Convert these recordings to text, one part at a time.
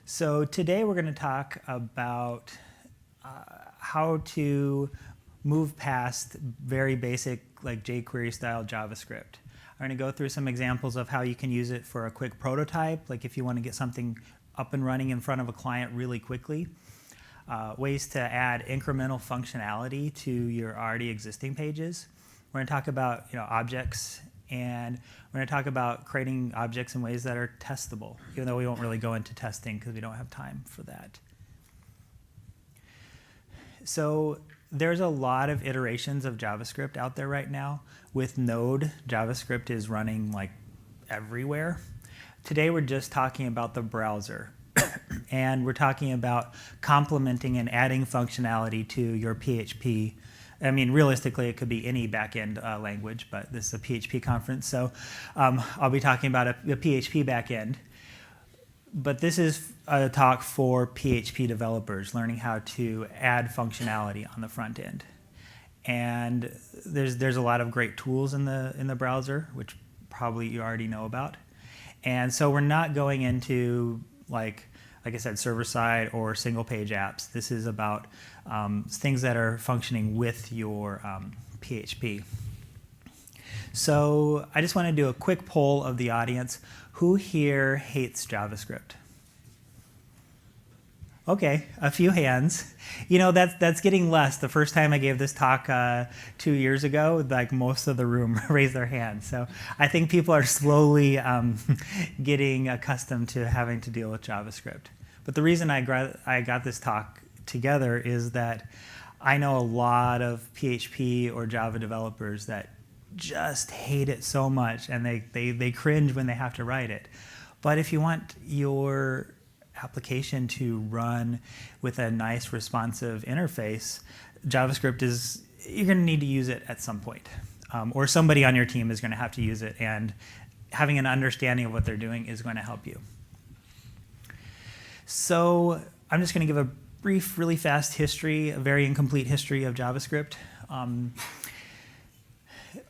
So today we're going to talk about how to move past very basic like jQuery style JavaScript. I'm going to go through some examples of how you can use it for a quick prototype, like if you want to get something up and running in front of a client really quickly. Ways to add incremental functionality to your already existing pages. We're going to talk about objects, and we're going to talk about creating objects in ways that are testable, even though we won't really go into testing because we don't have time for that. So there's a lot of iterations of JavaScript out there right now. With Node, JavaScript is running like everywhere. Today we're just talking about the browser. And we're talking about complementing and adding functionality to your PHP. I mean, realistically, it could be any backend language, but this is a PHP conference, so I'll be talking about a PHP backend. But this is a talk for PHP developers, learning how to add functionality on the front end. And there's a lot of great tools in the browser, which probably you already know about. And so we're not going into like I said, server-side or single-page apps. This is about things that are functioning with your PHP. So I just want to do a quick poll of the audience. Who here hates JavaScript? Okay, a few hands. You know, that's getting less. The first time I gave this talk 2 years ago, like most of the room raised their hands. So I think people are slowly getting accustomed to having to deal with JavaScript. But the reason I got this talk together is that I know a lot of PHP or Java developers that just hate it so much, and they cringe when they have to write it. But if you want your application to run with a nice responsive interface, JavaScript you're going to need to use it at some point. Or somebody on your team is going to have to use it, and having an understanding of what they're doing is going to help you. So I'm just going to give a brief, really fast history, a very incomplete history of JavaScript.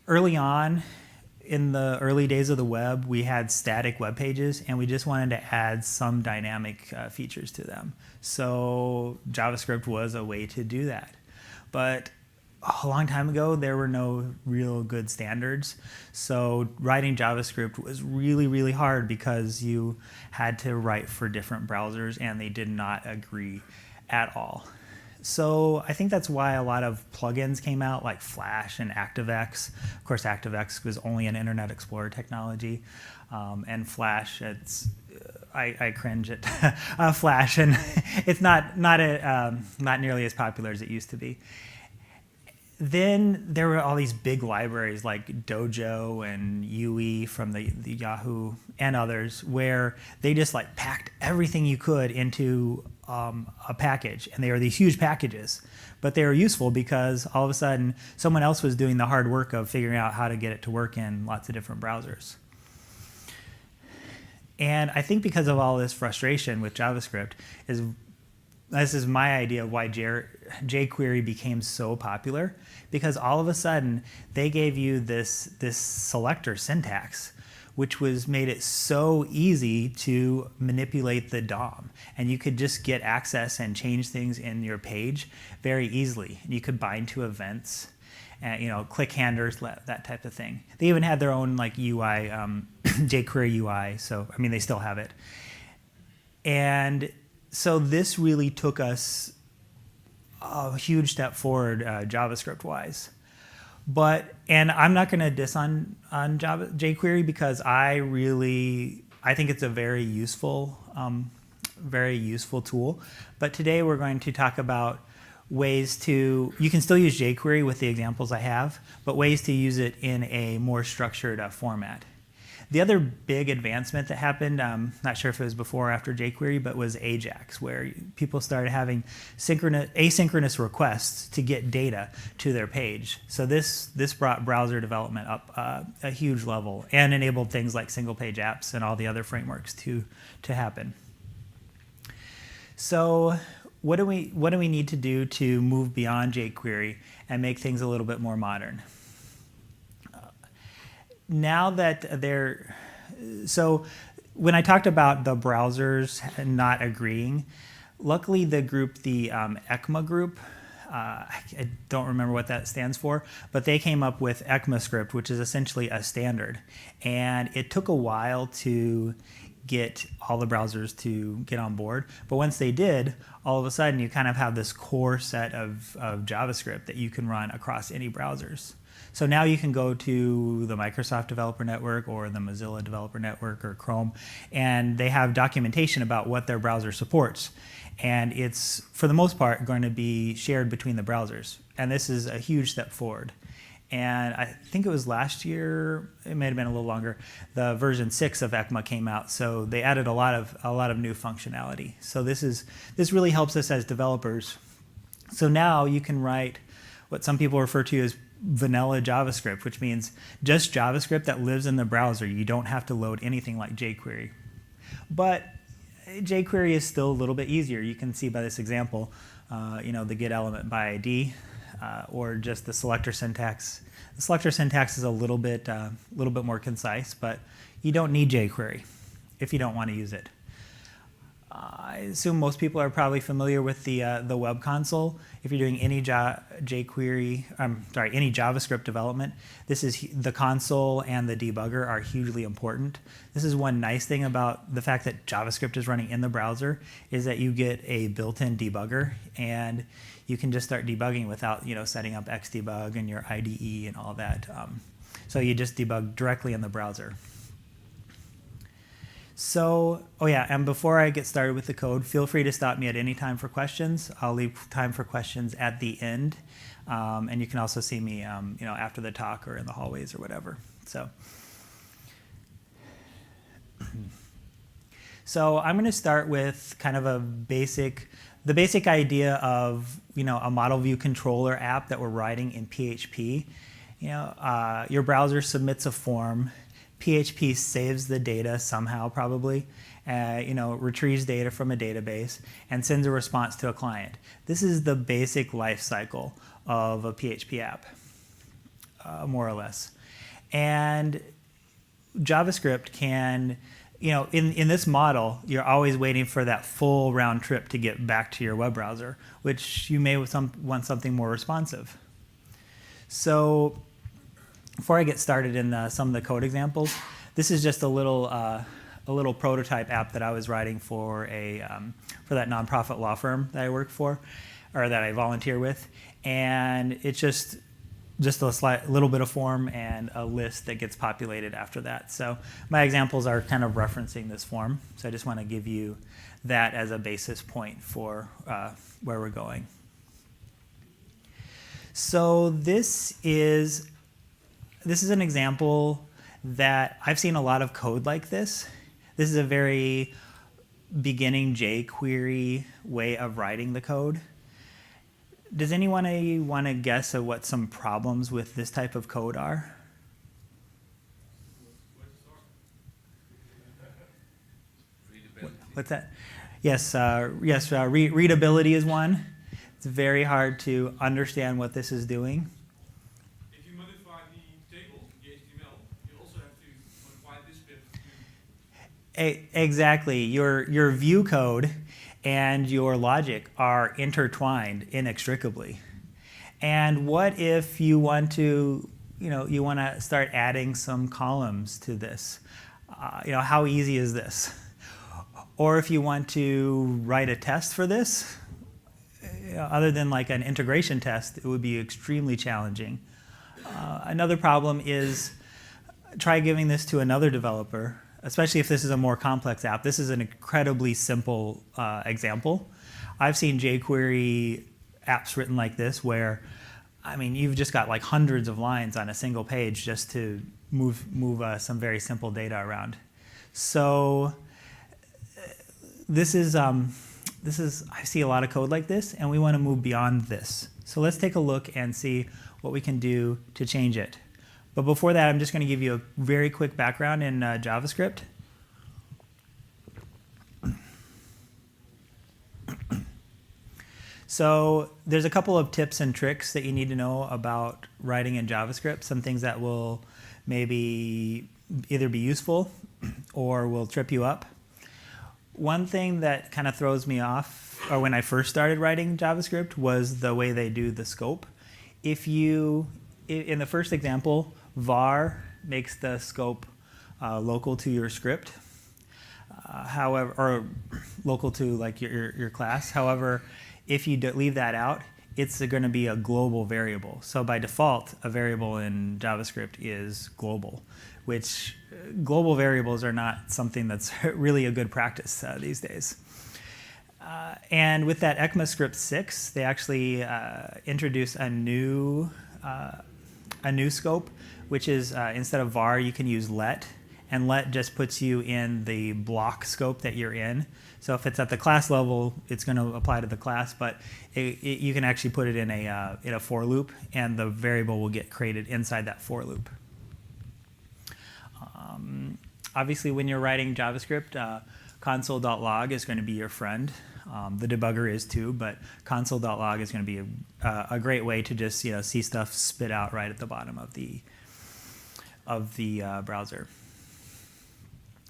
Early on, in the early days of the web, we had static web pages, and we just wanted to add some dynamic features to them. So JavaScript was a way to do that. But a long time ago, there were no real good standards. So writing JavaScript was really, really hard because you had to write for different browsers, and they did not agree at all. So I think that's why a lot of plugins came out, like Flash and ActiveX. Of course, ActiveX was only an Internet Explorer technology, and Flash, I cringe at Flash, and it's not nearly as popular as it used to be. Then there were all these big libraries like Dojo and UE from the Yahoo and others, where they just like packed everything you could into a package, and they were these huge packages, but they were useful because all of a sudden someone else was doing the hard work of figuring out how to get it to work in lots of different browsers. And I think because of all this frustration with JavaScript, this is my idea of why jQuery became so popular, because all of a sudden they gave you this selector syntax, which made it so easy to manipulate the DOM. And you could just get access and change things in your page very easily. You could bind to events, and click handlers, that type of thing. They even had their own like UI, jQuery UI. So I mean, they still have it. And so this really took us a huge step forward JavaScript-wise. And I'm not going to diss on jQuery because I think it's a very useful tool. But today we're going to talk about ways you can still use jQuery with the examples I have, but ways to use it in a more structured format. The other big advancement that happened, not sure if it was before or after jQuery, but was AJAX, where people started having asynchronous requests to get data to their page. So this brought browser development up a huge level and enabled things like single-page apps and all the other frameworks to happen. So what do we need to do to move beyond jQuery and make things a little bit more modern? Now that when I talked about the browsers not agreeing, luckily the group, the ECMA group, I don't remember what that stands for, but they came up with ECMAScript, which is essentially a standard. And it took a while to get all the browsers to get on board. But once they did, all of a sudden you kind of have this core set of JavaScript that you can run across any browsers. So now you can go to the Microsoft Developer Network or the Mozilla Developer Network or Chrome, and they have documentation about what their browser supports. And it's, for the most part, going to be shared between the browsers. And this is a huge step forward. And I think it was last year, it may have been a little longer, the version 6 of ECMA came out. So they added a lot of new functionality. So this really helps us as developers. So now you can write what some people refer to as vanilla JavaScript, which means just JavaScript that lives in the browser. You don't have to load anything like jQuery. But jQuery is still a little bit easier. You can see by this example, the get element by ID, or just the selector syntax. The selector syntax is a little bit more concise, but you don't need jQuery if you don't want to use it. I assume most people are probably familiar with the web console. If you're doing any any JavaScript development, this is the console and the debugger are hugely important. This is one nice thing about the fact that JavaScript is running in the browser is that you get a built-in debugger, and you can just start debugging without setting up Xdebug and your IDE and all that. So you just debug directly in the browser. So, and before I get started with the code, feel free to stop me at any time for questions. I'll leave time for questions at the end. And you can also see me, after the talk or in the hallways or whatever. So I'm going to start with kind of the basic idea of, a model view controller app that we're writing in PHP. Your browser submits a form. PHP saves the data somehow, probably, retrieves data from a database and sends a response to a client. This is the basic life cycle of a PHP app, more or less. And JavaScript can, in this model, you're always waiting for that full round trip to get back to your web browser, which you may want something more responsive. So before I get started in some of the code examples, this is just a little prototype app that I was writing for that nonprofit law firm that I work for, or that I volunteer with, and it's just a little bit of form and a list that gets populated after that. So my examples are kind of referencing this form. So I just want to give you that as a basis point for where we're going. So this is an example that I've seen a lot of code like this. This is a very beginning jQuery way of writing the code. Does anyone want to guess at what some problems with this type of code are? What's that? Yes, readability is one. It's very hard to understand what this is doing. Exactly. Your view code and your logic are intertwined inextricably. And what if you want to, start adding some columns to this? How easy is this? Or if you want to write a test for this, other than like an integration test, it would be extremely challenging. Another problem is try giving this to another developer, especially if this is a more complex app. This is an incredibly simple example. I've seen jQuery apps written like this where, you've just got like hundreds of lines on a single page just to move some very simple data around. So this is I see a lot of code like this, and we want to move beyond this. So let's take a look and see what we can do to change it. But before that, I'm just going to give you a very quick background in JavaScript. So there's a couple of tips and tricks that you need to know about writing in JavaScript, some things that will maybe either be useful or will trip you up. One thing that kind of throws me off, or when I first started writing JavaScript, was the way they do the scope. If you, in the first example, var makes the scope local to your script, however, or local to like your class. However, if you leave that out, it's going to be a global variable. So by default, a variable in JavaScript is global, which global variables are not something that's really a good practice these days. And with that ECMAScript 6, they actually introduced a new scope, which is instead of var, you can use let. And let just puts you in the block scope that you're in. So if it's at the class level, it's going to apply to the class, but you can actually put it in a for loop, and the variable will get created inside that for loop. Obviously, when you're writing JavaScript, console.log is going to be your friend. The debugger is too, but console.log is going to be a great way to just see stuff spit out right at the bottom of the browser.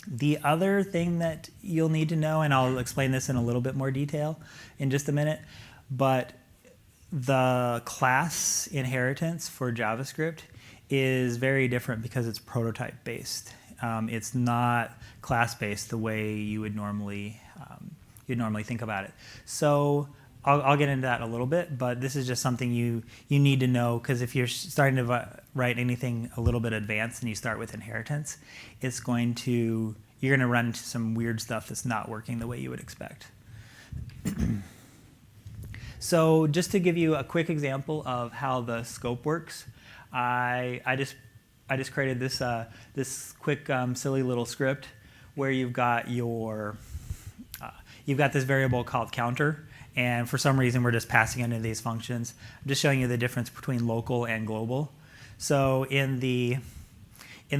The other thing that you'll need to know, and I'll explain this in a little bit more detail in just a minute, but the class inheritance for JavaScript is very different because it's prototype based. It's not class based the way you would normally think about it. So I'll get into that a little bit, but this is just something you need to know, because if you're starting to write anything a little bit advanced and you start with inheritance, you're going to run into some weird stuff that's not working the way you would expect. So just to give you a quick example of how the scope works, I just created this quick silly little script where you've got this variable called counter. And for some reason, we're just passing into these functions. I'm just showing you the difference between local and global. So in the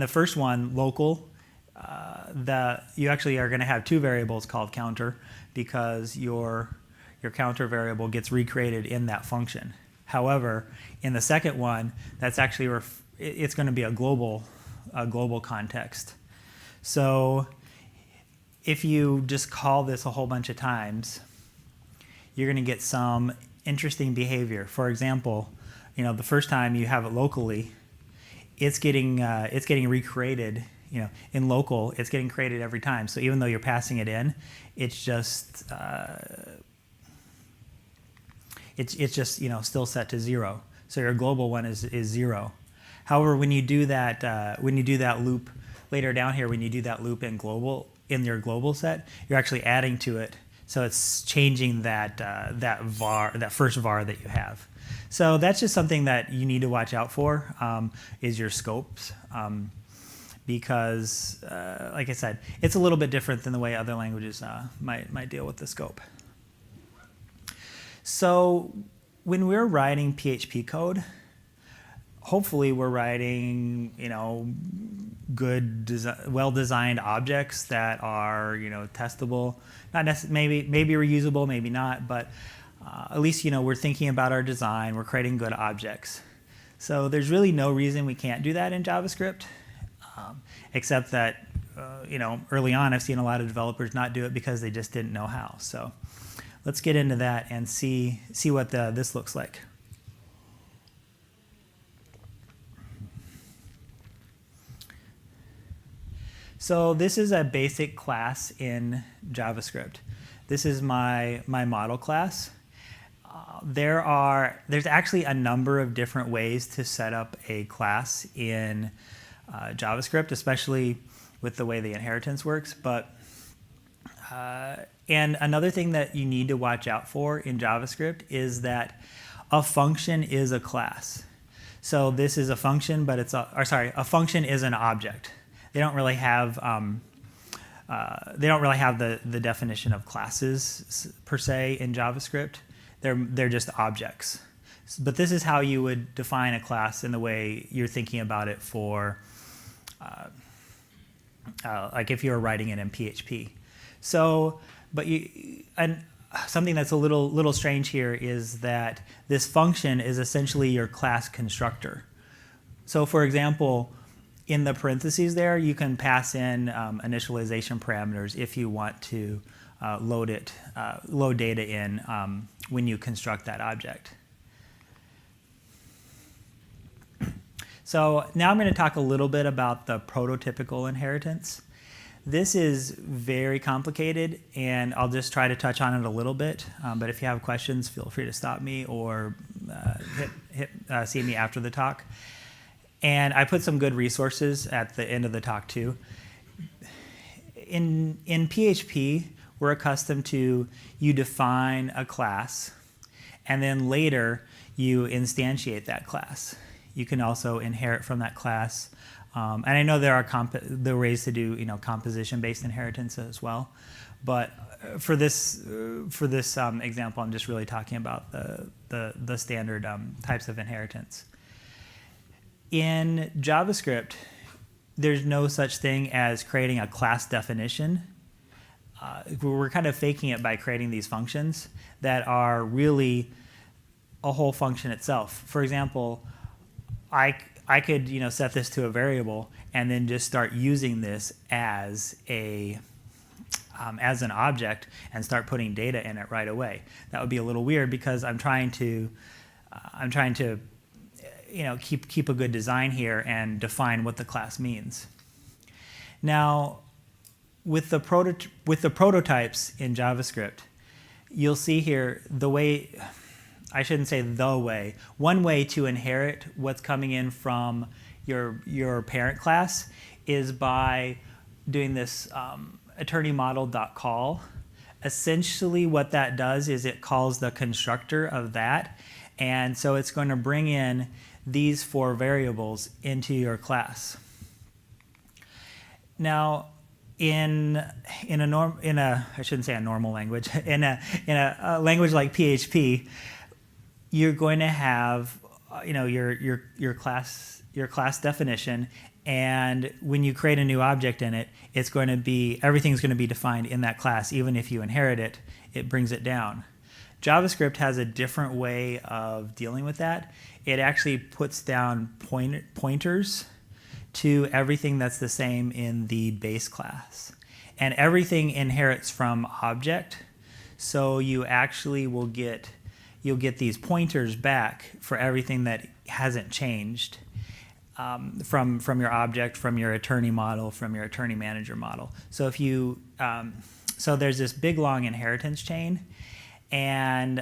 first one, local, you actually are going to have two variables called counter, because your counter variable gets recreated in that function. However, in the second one, that's actually it's going to be a global context. So if you just call this a whole bunch of times, you're going to get some interesting behavior. For example, the first time you have it locally, it's getting recreated. In local, it's getting created every time. So even though you're passing it in, it's just still set to 0. So your global one is 0. However, when you do that loop later down here, when you do that loop in your global set, you're actually adding to it. So it's changing that first var that you have. So that's just something that you need to watch out for, is your scopes, because like I said, it's a little bit different than the way other languages might deal with the scope. So when we're writing PHP code, hopefully we're writing good well-designed objects that are testable, not necessarily, maybe reusable, maybe not, but at least we're thinking about our design, we're creating good objects. So there's really no reason we can't do that in JavaScript, except that early on I've seen a lot of developers not do it because they just didn't know how. So let's get into that and see what this looks like. So this is a basic class in JavaScript. This is my model class. There's actually a number of different ways to set up a class in JavaScript, especially with the way the inheritance works. And another thing that you need to watch out for in JavaScript is that a function is a class. So this is a function, but a function is an object. They don't really have the definition of classes per se in JavaScript. They're just objects. But this is how you would define a class in the way you're thinking about it for like if you were writing it in PHP. So, and something that's a little strange here is that this function is essentially your class constructor. So for example, in the parentheses there, you can pass in initialization parameters if you want to load data in when you construct that object. So now I'm going to talk a little bit about the prototypical inheritance. This is very complicated, and I'll just try to touch on it a little bit. But if you have questions, feel free to stop me or see me after the talk. And I put some good resources at the end of the talk too. In PHP, we're accustomed to you define a class, and then later you instantiate that class. You can also inherit from that class. And I know there are ways to do composition-based inheritance as well, but for this example, I'm just really talking about the standard types of inheritance. In JavaScript, there's no such thing as creating a class definition. We're kind of faking it by creating these functions that are really a whole function itself. For example, I could set this to a variable and then just start using this as an object and start putting data in it right away. That would be a little weird because I'm trying to keep a good design here and define what the class means. Now, with the prototypes in JavaScript, you'll see here the way. I shouldn't say the way. One way to inherit what's coming in from your parent class is by doing this attorney model.call. Essentially what that does is it calls the constructor of that, and so it's going to bring in these 4 variables into your class. Now, in I shouldn't say a normal language, in a language like PHP, you're going to have your class definition, and when you create a new object in it, everything's going to be defined in that class. Even if you inherit it, it brings it down. JavaScript has a different way of dealing with that. It actually puts down pointers to everything that's the same in the base class, and everything inherits from object. So you actually you'll get these pointers back for everything that hasn't changed from your object, from your attorney model, from your attorney manager model. So if you so there's this big long inheritance chain, and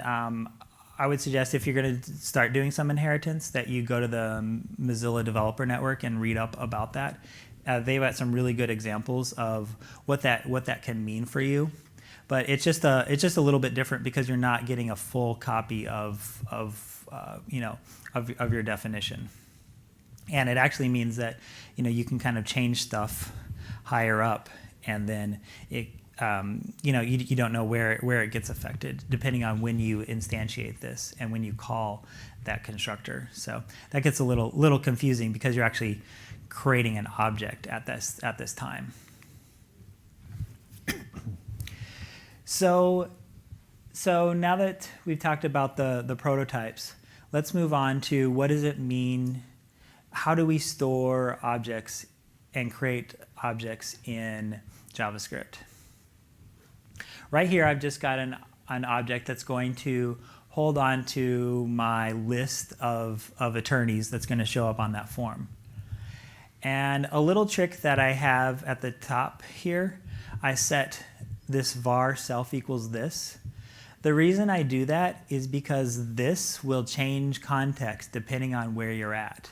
I would suggest if you're going to start doing some inheritance that you go to the Mozilla Developer Network and read up about that. They've got some really good examples of what that can mean for you. But it's just a little bit different because you're not getting a full copy of your definition, and it actually means that you can kind of change stuff higher up, and then it you don't know where it gets affected depending on when you instantiate this and when you call that constructor. So that gets a little confusing because you're actually creating an object at this time. So now that we've talked about the prototypes, let's move on to what does it mean, how do we store objects and create objects in JavaScript. Right here I've just got an object that's going to hold on to my list of attorneys that's going to show up on that form. And a little trick that I have at the top here, I set this var self equals this. The reason I do that is because this will change context depending on where you're at.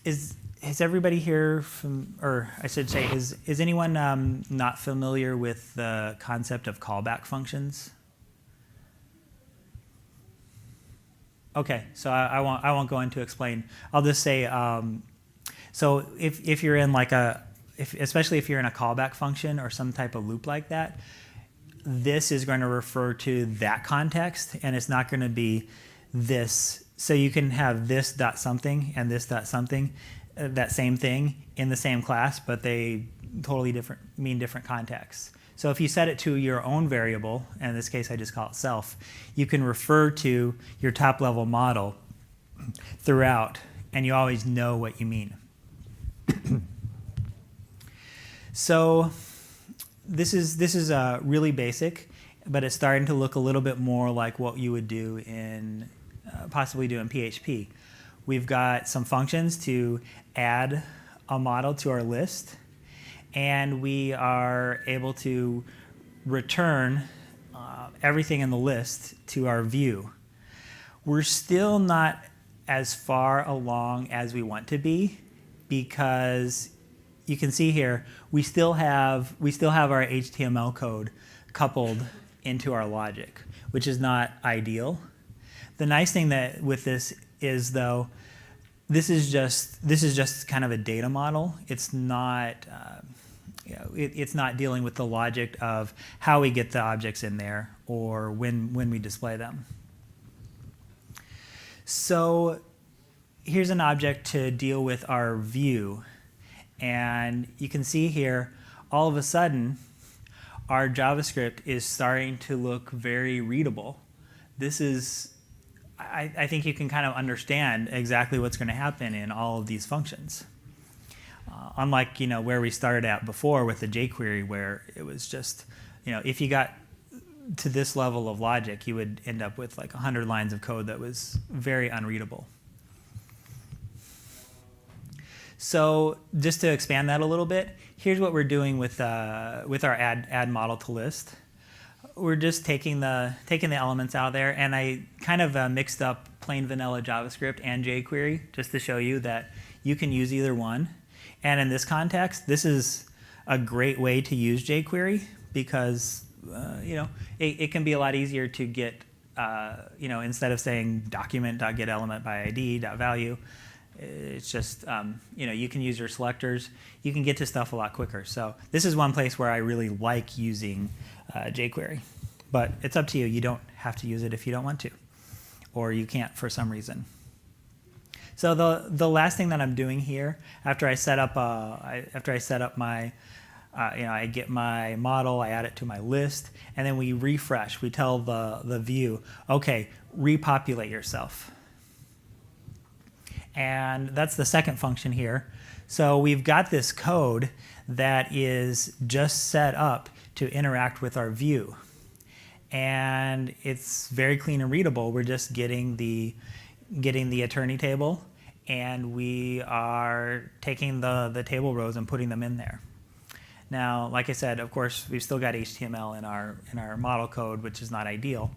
Is everybody here or I should say, is anyone not familiar with the concept of callback functions? Okay, so I won't go into explain. I'll just say, so if you're in especially if you're in a callback function or some type of loop like that, this is going to refer to that context, and it's not going to be this. So you can have this dot something and this dot something, that same thing in the same class, but they totally mean different contexts. So if you set it to your own variable, and in this case I just call it self, you can refer to your top level model throughout, and you always know what you mean. So this is really basic, but it's starting to look a little bit more like what you would do in possibly do in PHP. We've got some functions to add a model to our list, and we are able to return everything in the list to our view. We're still not as far along as we want to be, because you can see here we still have our HTML code coupled into our logic, which is not ideal. The nice thing that with this is, though, this is just kind of a data model. It's not it's not dealing with the logic of how we get the objects in there or when we display them. So here's an object to deal with our view, and you can see here all of a sudden our JavaScript is starting to look very readable. This is, I think you can kind of understand exactly what's going to happen in all of these functions. Unlike where we started at before with the jQuery, where it was just, if you got to this level of logic, you would end up with like 100 lines of code that was very unreadable. So just to expand that a little bit, here's what we're doing with our add model to list. We're just taking the elements out of there, and I kind of mixed up plain vanilla JavaScript and jQuery just to show you that you can use either one. And in this context, this is a great way to use jQuery because it can be a lot easier to get instead of saying document.getElementById.value, it's just you can use your selectors. You can get to stuff a lot quicker. So this is one place where I really like using jQuery, but it's up to you. You don't have to use it if you don't want to, or you can't for some reason. So the last thing that I'm doing here, after I set up my I get my model, I add it to my list, and then we refresh. We tell the view, okay, repopulate yourself. And that's the second function here. So we've got this code that is just set up to interact with our view. And it's very clean and readable. We're just getting the attorney table, and we are taking the table rows and putting them in there. Now, like I said, of course, we've still got HTML in our model code, which is not ideal,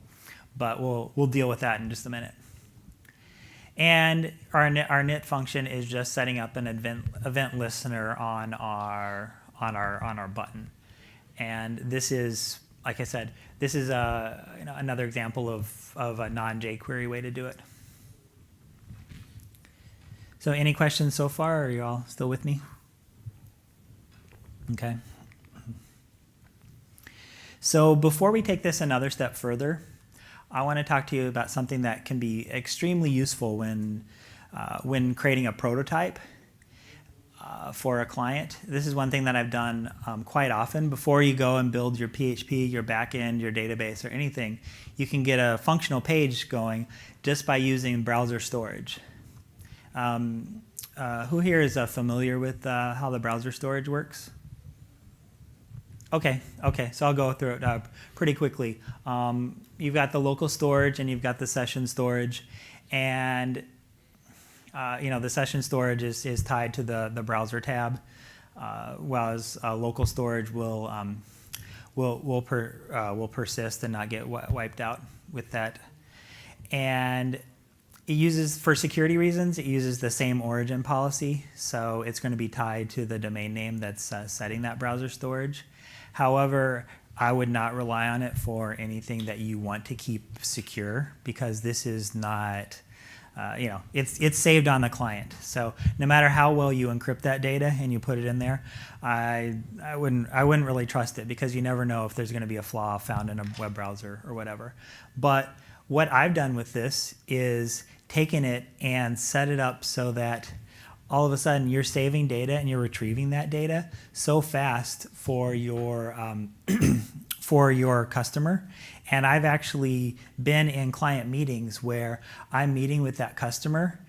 but we'll deal with that in just a minute. And our init function is just setting up an event listener on our button. And this is, like I said, this is another example of a non-jQuery way to do it. So any questions so far? Are you all still with me? Okay. So before we take this another step further, I want to talk to you about something that can be extremely useful when creating a prototype for a client. This is one thing that I've done quite often. Before you go and build your PHP, your backend, your database, or anything, you can get a functional page going just by using browser storage. Who here is familiar with how the browser storage works? Okay, so I'll go through it pretty quickly. You've got the local storage and you've got the session storage, and the session storage is tied to the browser tab, whereas local storage will persist and not get wiped out with that. And it uses, for security reasons, it uses the same origin policy, so it's going to be tied to the domain name that's setting that browser storage. However, I would not rely on it for anything that you want to keep secure, because this is not, it's saved on the client. So no matter how well you encrypt that data and you put it in there, I wouldn't really trust it, because you never know if there's going to be a flaw found in a web browser or whatever. But what I've done with this is taken it and set it up so that all of a sudden you're saving data and you're retrieving that data so fast for your customer. And I've actually been in client meetings where I'm meeting with that customer,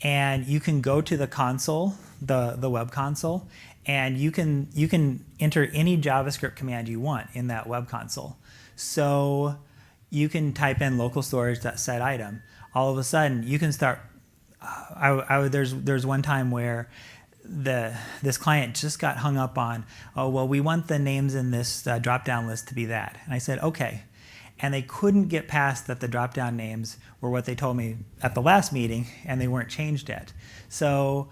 And you can go to the console, the web console, and you can enter any JavaScript command you want in that web console. So you can type in local storage.set item. All of a sudden, you can start. There's one time where this client just got hung up on, oh, well, we want the names in this drop-down list to be that. And I said, okay. And they couldn't get past that the drop-down names were what they told me at the last meeting, and they weren't changed yet. So,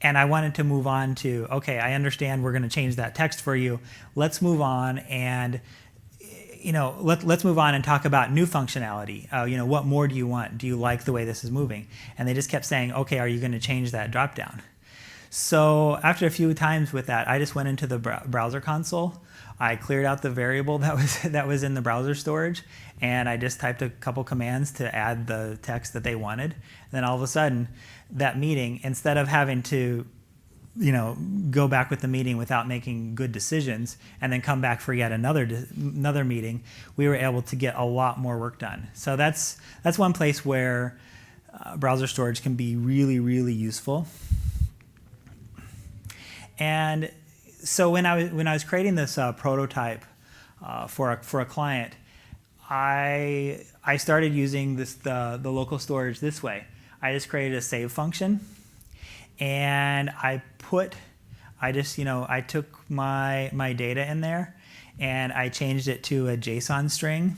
and I wanted to move on to, okay, I understand we're going to change that text for you. Let's move on and, let's move on and talk about new functionality. What more do you want? Do you like the way this is moving? And they just kept saying, okay, are you going to change that drop-down? So after a few times with that, I just went into the browser console. I cleared out the variable that was in the browser storage, and I just typed a couple commands to add the text that they wanted. And then all of a sudden, that meeting, instead of having to go back with the meeting without making good decisions and then come back for yet another meeting, we were able to get a lot more work done. So that's one place where browser storage can be really, really useful. And so when I was creating this prototype for a client, I started using the local storage this way. I just created a save function, and I took my data in there, and I changed it to a JSON string,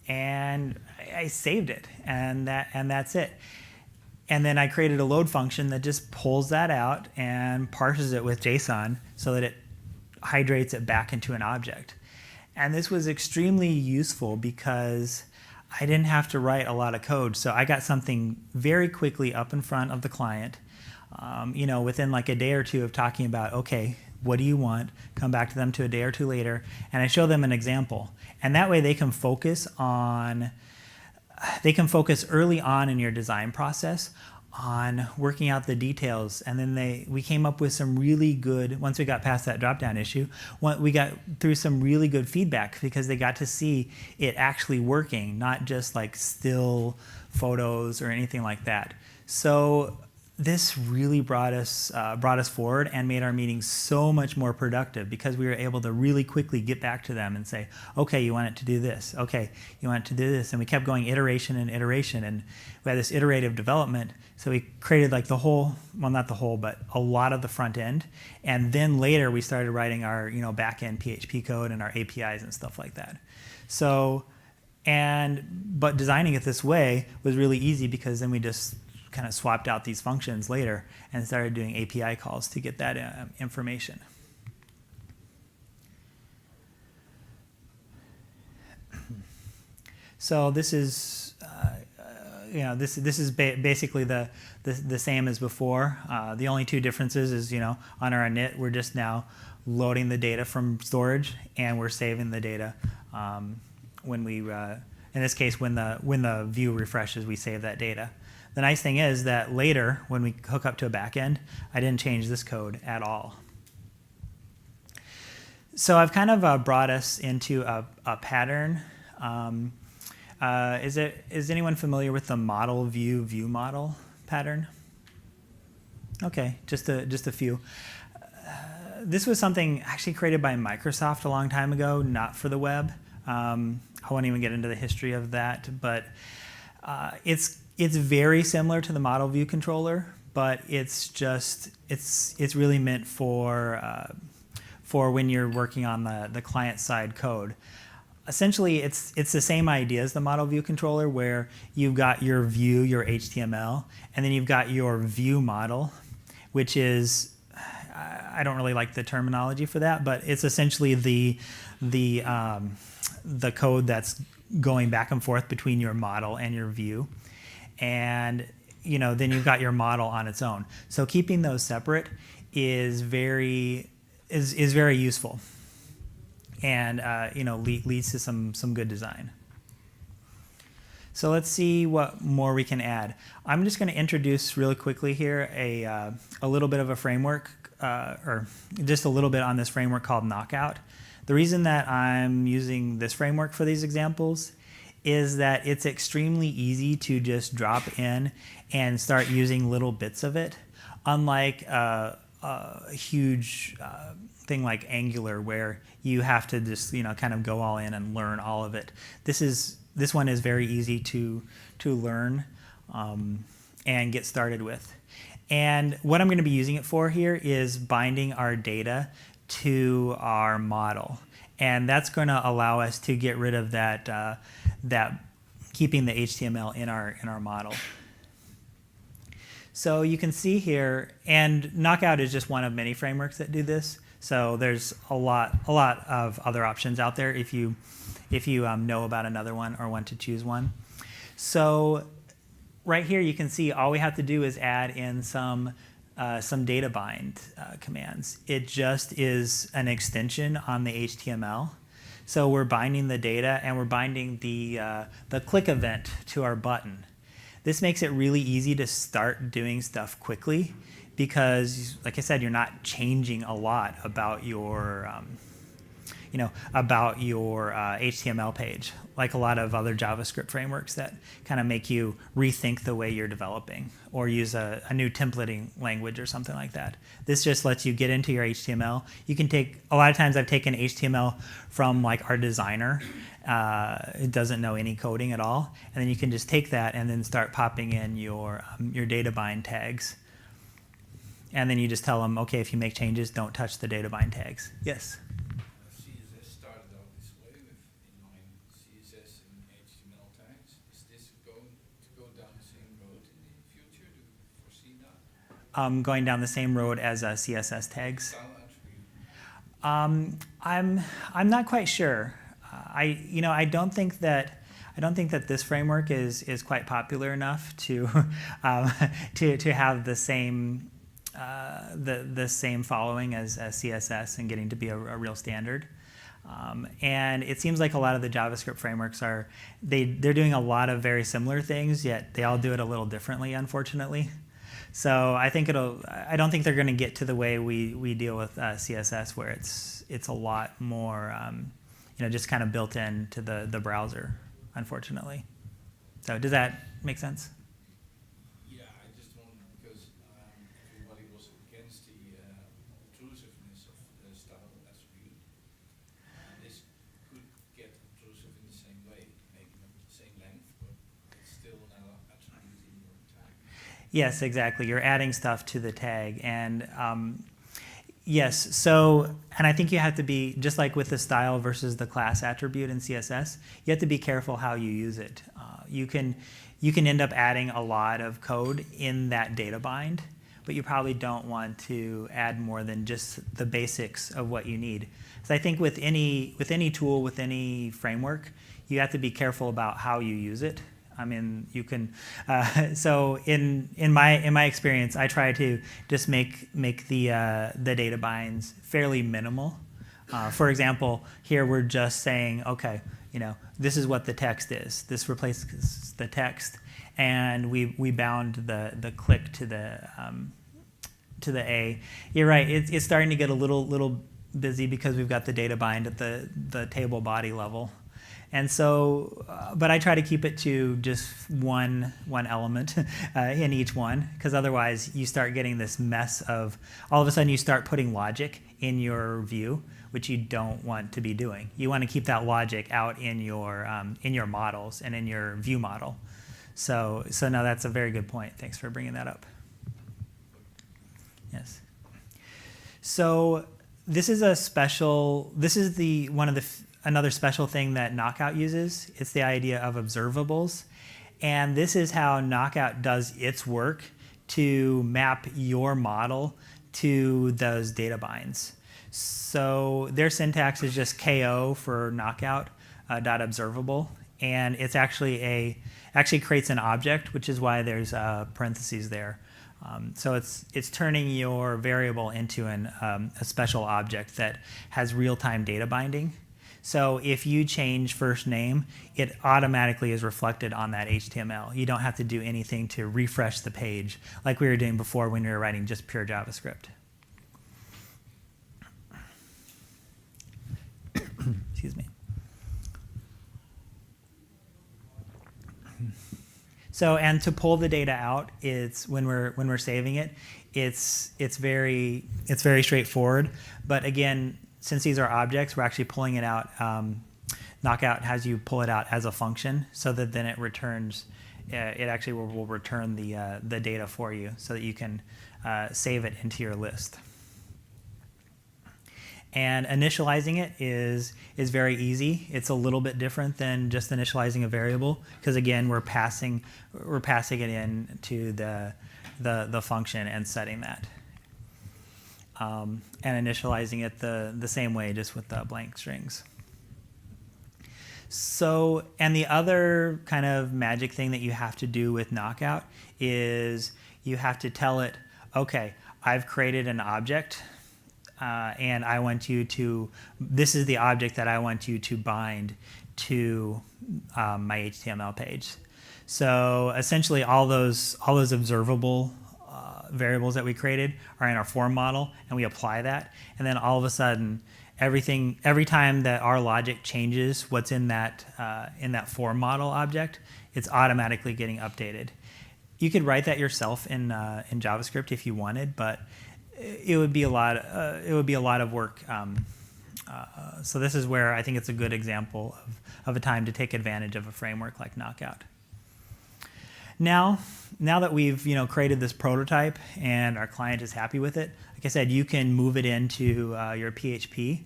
and I saved it, and that's it. And then I created a load function that just pulls that out and parses it with JSON so that it hydrates it back into an object. And this was extremely useful because I didn't have to write a lot of code. So I got something very quickly up in front of the client, within like a day or two of talking about, okay, what do you want? Come back to them to a day or two later, and I show them an example. And that way they can focus early on in your design process on working out the details. And then we came up with some really good, once we got past that drop-down issue, we got through some really good feedback because they got to see it actually working, not just like still photos or anything like that. So this really brought us forward and made our meetings so much more productive because we were able to really quickly get back to them and say, okay, you want it to do this. Okay, you want it to do this. And we kept going iteration and iteration. And we had this iterative development. So we created like not the whole, but a lot of the front end. And then later we started writing our back-end PHP code and our APIs and stuff like that. But designing it this way was really easy because then we just kind of swapped out these functions later and started doing API calls to get that information. So this is, this is basically the same as before. The only two differences is, on our init, we're just now loading the data from storage, and we're saving the data when we, in this case, when the view refreshes, we save that data. The nice thing is that later, when we hook up to a backend, I didn't change this code at all. So I've kind of brought us into a pattern. Is anyone familiar with the model view model pattern? Okay, just a few. This was something actually created by Microsoft a long time ago, not for the web. I won't even get into the history of that, but it's very similar to the model view controller, but it's really meant for when you're working on the client side code. Essentially, it's the same idea as the model view controller, where you've got your view, your HTML, and then you've got your view model, which is, I don't really like the terminology for that, but it's essentially the code that's going back and forth between your model and your view. And then you've got your model on its own. So keeping those separate is very useful, and leads to some good design. So let's see what more we can add. I'm just going to introduce really quickly here a little bit of a framework, or just a little bit on this framework called Knockout. The reason that I'm using this framework for these examples is that it's extremely easy to just drop in and start using little bits of it, unlike a huge thing like Angular, where you have to just kind of go all in and learn all of it. This one is very easy to learn and get started with. And what I'm going to be using it for here is binding our data to our model. And that's going to allow us to get rid of that keeping the HTML in our model. So you can see here, and Knockout is just one of many frameworks that do this. So there's a lot of other options out there if you know about another one or want to choose one. So right here you can see all we have to do is add in some data bind commands. It just is an extension on the HTML. So we're binding the data and we're binding the click event to our button. This makes it really easy to start doing stuff quickly because, like I said, you're not changing a lot about your HTML page, like a lot of other JavaScript frameworks that kind of make you rethink the way you're developing or use a new templating language or something like that. This just lets you get into your HTML. You can take, a lot of times I've taken HTML from like our designer. It doesn't know any coding at all. And then you can just take that and then start popping in your data bind tags. And then you just tell them, okay, if you make changes, don't touch the data bind tags. Yes? Going down the same road as CSS tags. I'm not quite sure. I don't think that this framework is quite popular enough to to have the same following as CSS and getting to be a real standard. And it seems like a lot of the JavaScript frameworks they're doing a lot of very similar things, yet they all do it a little differently, unfortunately. So I don't think they're going to get to the way we deal with CSS, where it's a lot more just kind of built into the browser, unfortunately. So does that make sense? Yeah, I just wondered because everybody was against the intrusiveness of the style attribute. This could get intrusive in the same way, maybe not the same length, but it's still an attribute in your tag. Yes, exactly. You're adding stuff to the tag, and yes. So, and I think you have to be, just like with the style versus the class attribute in CSS, you have to be careful how you use it. You can end up adding a lot of code in that data bind, but you probably don't want to add more than just the basics of what you need. So I think with any tool, with any framework, you have to be careful about how you use it. I mean, you can. So in my experience, I try to just make the data binds fairly minimal. For example, here we're just saying, okay, this is what the text is. This replaces the text, and we bound the click to the A. You're right. It's starting to get a little busy because we've got the data bind at the table body level. And so, but I try to keep it to just one element in each one, because otherwise you start getting this mess of, all of a sudden you start putting logic in your view, which you don't want to be doing. You want to keep that logic out in your models and in your view model. So no, that's a very good point. Thanks for bringing that up. Yes. So this is another special thing that Knockout uses. It's the idea of observables. And this is how Knockout does its work to map your model to those data binds. So their syntax is just KO for Knockout .observable, and it's actually creates an object, which is why there's parentheses there. So it's turning your variable into a special object that has real-time data binding. So if you change first name, it automatically is reflected on that HTML. You don't have to do anything to refresh the page like we were doing before when we were writing just pure JavaScript. Excuse me. So, and to pull the data out, it's when we're saving it, it's very straightforward. But again, since these are objects, we're actually pulling it out. Knockout has you pull it out as a function, so that then it returns. It actually will return the data for you, so that you can save it into your list. And initializing it is very easy. It's a little bit different than just initializing a variable, because again, we're passing it in to the function and setting that. And initializing it the same way, just with the blank strings. So, and the other kind of magic thing that you have to do with Knockout is you have to tell it, okay, I've created an object, and I want you to, this is the object that I want you to bind to my HTML page. So essentially all those observable variables that we created are in our form model, and we apply that, and then all of a sudden every time that our logic changes what's in that form model object, it's automatically getting updated. You could write that yourself in JavaScript if you wanted, but it would be a lot of work. So this is where I think it's a good example of a time to take advantage of a framework like Knockout. Now that we've created this prototype and our client is happy with it, like I said, you can move it into your PHP.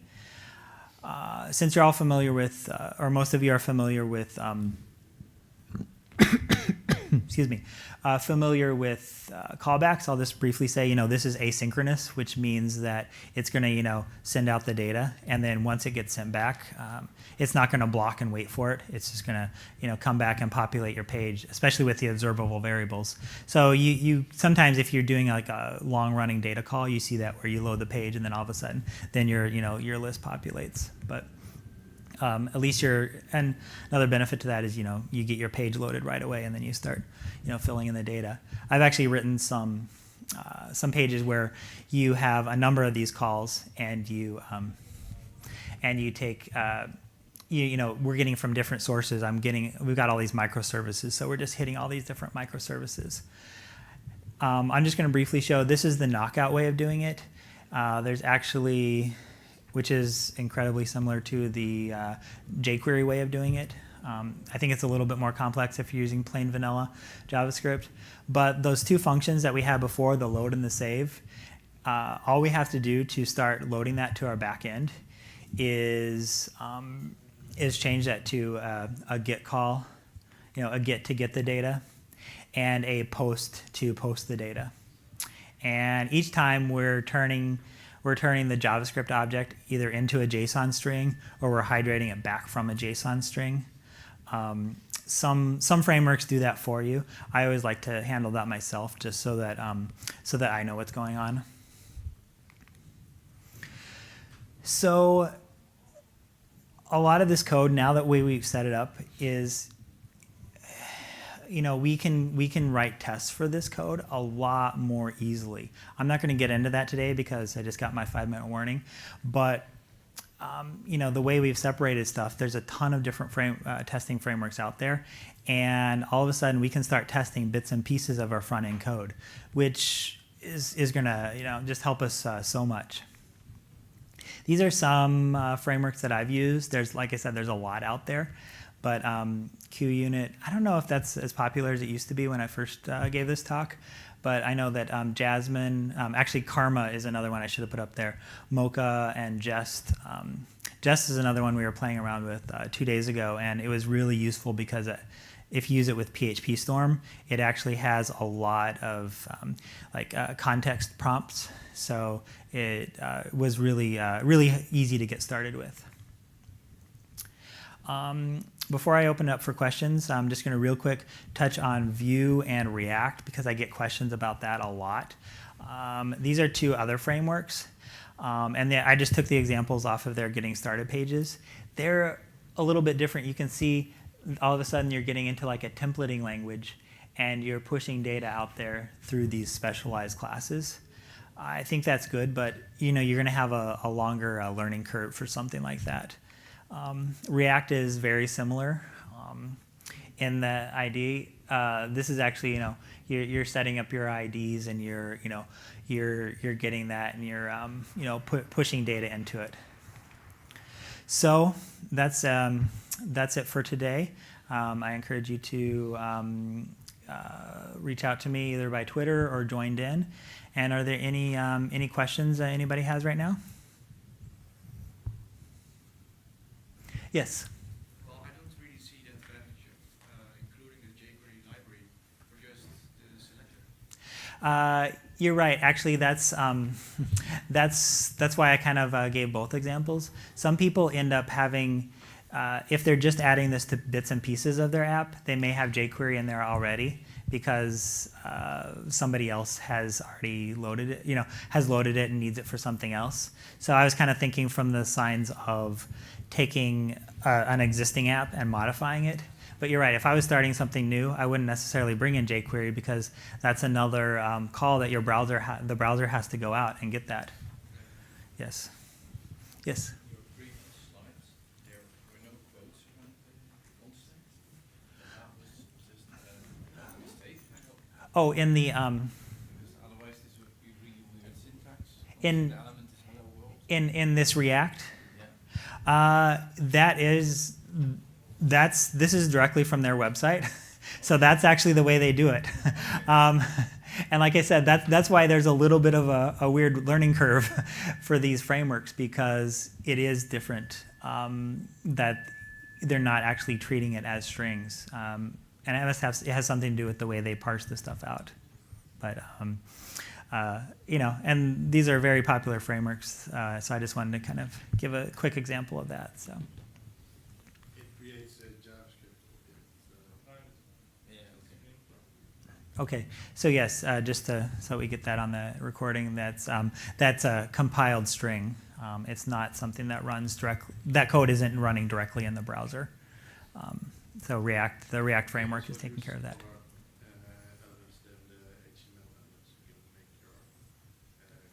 Since you're all familiar with, or most of you are familiar with, excuse me, familiar with callbacks, I'll just briefly say, this is asynchronous, which means that it's going to, send out the data, and then once it gets sent back, it's not going to block and wait for it. It's just going to, come back and populate your page, especially with the observable variables. So you sometimes, if you're doing like a long-running data call, you see that where you load the page, and then all of a sudden, then your list populates. But at least and another benefit to that is, you get your page loaded right away, and then you start, filling in the data. I've actually written some pages where you have a number of these calls, and you take, we're getting from different sources. We've got all these microservices, so we're just hitting all these different microservices. I'm just going to briefly show, this is the Knockout way of doing it. There's actually, which is incredibly similar to the jQuery way of doing it. I think it's a little bit more complex if you're using plain vanilla JavaScript. But those two functions that we had before, the load and the save, all we have to do to start loading that to our backend is change that to a get call, a get to get the data, and a post to post the data. And each time we're turning the JavaScript object either into a JSON string, or we're hydrating it back from a JSON string. Some frameworks do that for you. I always like to handle that myself, just so that I know what's going on. So a lot of this code, now that we've set it up, is we can write tests for this code a lot more easily. I'm not going to get into that today because I just got my 5-minute warning, but the way we've separated stuff, there's a ton of different testing frameworks out there, and all of a sudden we can start testing bits and pieces of our front-end code, which is going to just help us so much. These are some frameworks that I've used. Like I said, there's a lot out there. But QUnit, I don't know if that's as popular as it used to be when I first gave this talk. But I know that Jasmine, actually Karma is another one I should have put up there. Mocha and Jest. Jest is another one we were playing around with 2 days ago, and it was really useful because if you use it with PHP Storm, it actually has a lot of context prompts. So it was really easy to get started with. Before I open it up for questions, I'm just going to real quick touch on Vue and React, because I get questions about that a lot. These are two other frameworks, and I just took the examples off of their getting started pages. They're a little bit different. You can see all of a sudden you're getting into like a templating language, and you're pushing data out there through these specialized classes. I think that's good, but you're going to have a longer learning curve for something like that. React is very similar in the idea. this is actually, you're setting up your IDs and you're getting that and you're pushing data into it. So that's it for today. I encourage you to reach out to me either by Twitter or joined in. And are there any questions that anybody has right now? Yes. Well, I don't really see the advantage of including the jQuery library for just the selector. You're right. Actually, that's why I kind of gave both examples. Some people end up having, if they're just adding this to bits and pieces of their app, they may have jQuery in there already because somebody else has already loaded it, has loaded it and needs it for something else. So I was kind of thinking from the signs of taking an existing app and modifying it. But you're right, if I was starting something new, I wouldn't necessarily bring in jQuery because that's another call that your the browser has to go out and get that. Yes. Yes? Your previous slides, there were no quotes around the constant. That was just a mistake, I hope. Oh, in the Because otherwise this would be really weird syntax. In- The element is hello world. in this React, Yeah. this is directly from their website. So that's actually the way they do it. And like I said, that's why there's a little bit of a weird learning curve for these frameworks because it is different, that they're not actually treating it as strings. And it has something to do with the way they parse this stuff out. But, and these are very popular frameworks. So I just wanted to kind of give a quick example of that. So. It creates a JavaScript. Yeah, okay. Okay, so yes, just so we get that on the recording, that's a compiled string. It's not something that runs directly. That code isn't running directly in the browser. So the React framework is taking care of that. Elements than the HTML elements. You can make your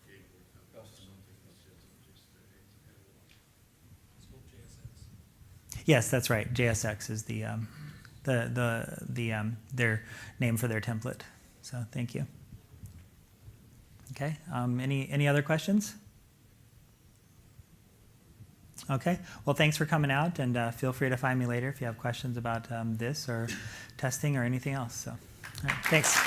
keyboard elements something that's just HTML. It's called JSX. Yes, that's right. JSX is their name for their template. So thank you. Okay. Any other questions? Okay. Well, thanks for coming out, and feel free to find me later if you have questions about this or testing or anything else. So, all right, thanks.